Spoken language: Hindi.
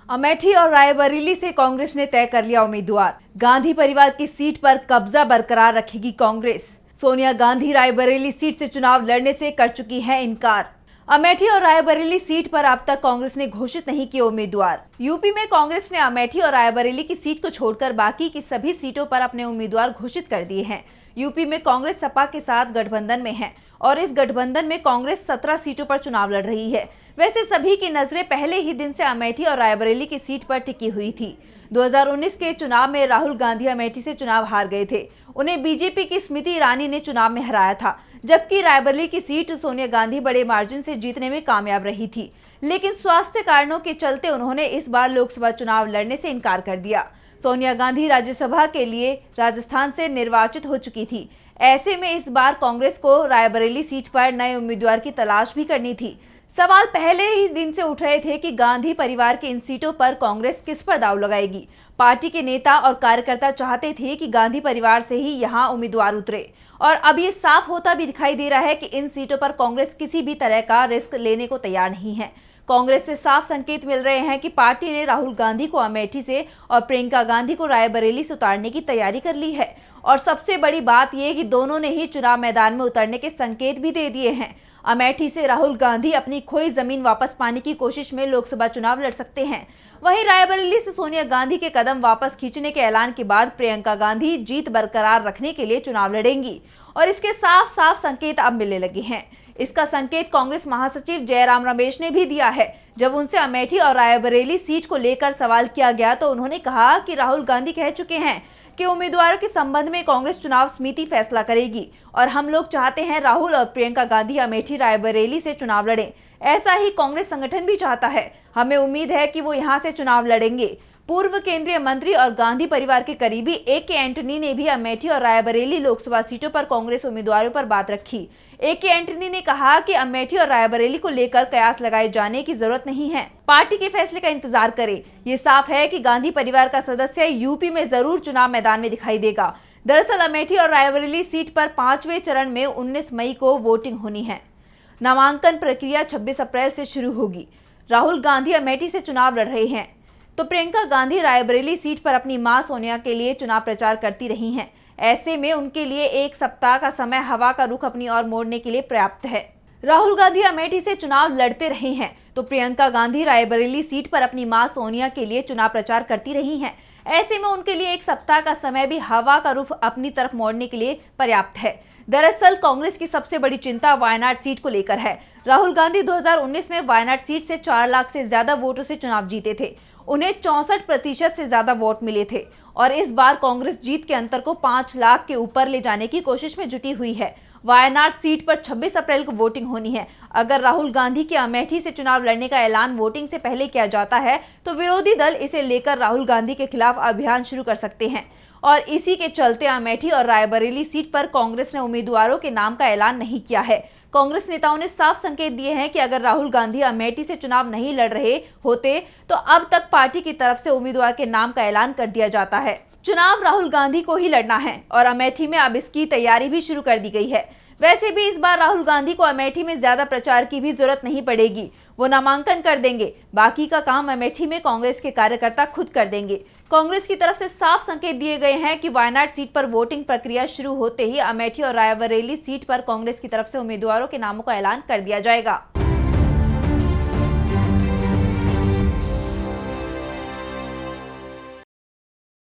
अमेठी और रायबरेली से कांग्रेस ने तय कर लिया उम्मीदवार। गांधी परिवार की सीट पर कब्जा बरकरार रखेगी कांग्रेस। सोनिया गांधी रायबरेली सीट से चुनाव लड़ने से कर चुकी हैं इनकार। अमेठी और रायबरेली सीट पर अब तक कांग्रेस ने घोषित नहीं किए उम्मीदवार। यूपी में कांग्रेस ने अमेठी और रायबरेली की सीट को छोड़कर बाकी की सभी सीटों पर अपने उम्मीदवार घोषित कर दिए हैं। यूपी में कांग्रेस सपा के साथ गठबंधन में है और इस गठबंधन में कांग्रेस 17 सीटों पर चुनाव लड़ रही है। वैसे सभी की नजरें पहले ही दिन से अमेठी और रायबरेली की सीट पर टिकी हुई थी। 2019 के चुनाव में राहुल गांधी अमेठी से चुनाव हार गए थे। उन्हें बीजेपी की स्मृति ईरानी ने चुनाव में हराया था, जबकि रायबरेली की सीट सोनिया गांधी बड़े मार्जिन से जीतने में कामयाब रही थी। लेकिन स्वास्थ्य कारणों के चलते उन्होंने इस बार लोकसभा चुनाव लड़ने से इनकार कर दिया। सोनिया गांधी राज्यसभा के लिए राजस्थान से निर्वाचित हो चुकी थी। ऐसे में इस बार कांग्रेस को रायबरेली सीट पर नए उम्मीदवार की तलाश भी करनी थी। सवाल पहले ही दिन से उठ रहे थे कि गांधी परिवार की इन सीटों पर कांग्रेस किस पर दांव लगाएगी। पार्टी के नेता और कार्यकर्ता चाहते थे कि गांधी परिवार से ही यहां उम्मीदवार उतरे और अब ये साफ होता भी दिखाई दे रहा है कि इन सीटों पर कांग्रेस किसी भी तरह का रिस्क लेने को तैयार नहीं है। कांग्रेस से साफ संकेत मिल रहे हैं कि पार्टी ने राहुल गांधी को अमेठी से और प्रियंका गांधी को रायबरेली से उतारने की तैयारी कर ली है। और सबसे बड़ी बात यह कि दोनों ने ही चुनाव मैदान में उतरने के संकेत भी दे दिए हैं। अमेठी से राहुल गांधी अपनी खोई जमीन वापस पाने की कोशिश में लोकसभा चुनाव लड़ सकते हैं। वहीं रायबरेली से सोनिया गांधी के कदम वापस खींचने के ऐलान के बाद प्रियंका गांधी जीत बरकरार रखने के लिए चुनाव लड़ेंगी और इसके साफ साफ संकेत अब मिलने लगे हैं। इसका संकेत कांग्रेस महासचिव जयराम रमेश ने भी दिया है। जब उनसे अमेठी और रायबरेली सीट को लेकर सवाल किया गया तो उन्होंने कहा कि राहुल गांधी कह चुके हैं कि उम्मीदवारों के संबंध में कांग्रेस चुनाव समिति फैसला करेगी और हम लोग चाहते हैं राहुल और प्रियंका गांधी अमेठी रायबरेली से चुनाव लड़ें। ऐसा ही कांग्रेस संगठन भी चाहता है। हमें उम्मीद है कि वो यहां से चुनाव लड़ेंगे। पूर्व केंद्रीय मंत्री और गांधी परिवार के करीबी ए.के. एंटनी ने भी अमेठी और रायबरेली लोकसभा सीटों पर कांग्रेस उम्मीदवारों पर बात रखी। ए.के. एंटनी ने कहा कि अमेठी और रायबरेली को लेकर कयास लगाए जाने की जरूरत नहीं है, पार्टी के फैसले का इंतजार करें। ये साफ है कि गांधी परिवार का सदस्य यूपी में जरूर चुनाव मैदान में दिखाई देगा। दरअसल अमेठी और रायबरेली सीट पर 5वें चरण में 19 मई को वोटिंग होनी है। नामांकन प्रक्रिया 26 अप्रैल से शुरू होगी। राहुल गांधी अमेठी से चुनाव लड़ रहे हैं तो प्रियंका गांधी रायबरेली सीट पर अपनी मां सोनिया के लिए चुनाव प्रचार करती रही हैं। ऐसे में उनके लिए एक सप्ताह का समय हवा का रुख अपनी ओर मोड़ने के लिए पर्याप्त है। राहुल गांधी अमेठी से चुनाव लड़ते रहे हैं तो प्रियंका गांधी रायबरेली सीट पर अपनी मां सोनिया के लिए चुनाव प्रचार करती रही हैं। ऐसे में उनके लिए एक सप्ताह का समय भी हवा का रुख अपनी तरफ मोड़ने के लिए पर्याप्त है। दरअसल कांग्रेस की सबसे बड़ी चिंता वायनाड सीट को लेकर है। राहुल गांधी 2019 में वायनाड सीट से 4 लाख से ज्यादा वोटों से चुनाव जीते थे। उन्हें 64% से ज्यादा वोट मिले थे और इस बार कांग्रेस जीत के अंतर को 5 लाख के ऊपर ले जाने की कोशिश में जुटी हुई है। वायनाड सीट पर 26 अप्रैल को वोटिंग होनी है। अगर राहुल गांधी के अमेठी से चुनाव लड़ने का ऐलान वोटिंग से पहले किया जाता है तो विरोधी दल इसे लेकर राहुल गांधी के खिलाफ अभियान शुरू कर सकते हैं और इसी के चलते अमेठी और रायबरेली सीट पर कांग्रेस ने उम्मीदवारों के नाम का ऐलान नहीं किया है। कांग्रेस नेताओं ने साफ संकेत दिए हैं कि अगर राहुल गांधी अमेठी से चुनाव नहीं लड़ रहे होते तो अब तक पार्टी की तरफ से उम्मीदवार के नाम का ऐलान कर दिया जाता है। चुनाव राहुल गांधी को ही लड़ना है और अमेठी में अब इसकी तैयारी भी शुरू कर दी गई है। वैसे भी इस बार राहुल गांधी को अमेठी में ज्यादा प्रचार की भी जरूरत नहीं पड़ेगी। वो नामांकन कर देंगे, बाकी का काम अमेठी में कांग्रेस के कार्यकर्ता खुद कर देंगे। कांग्रेस की तरफ से साफ संकेत दिए गए हैं कि वायनाड सीट पर वोटिंग प्रक्रिया शुरू होते ही अमेठी और रायबरेली सीट पर कांग्रेस की तरफ से उम्मीदवारों के नामों का ऐलान कर दिया जाएगा।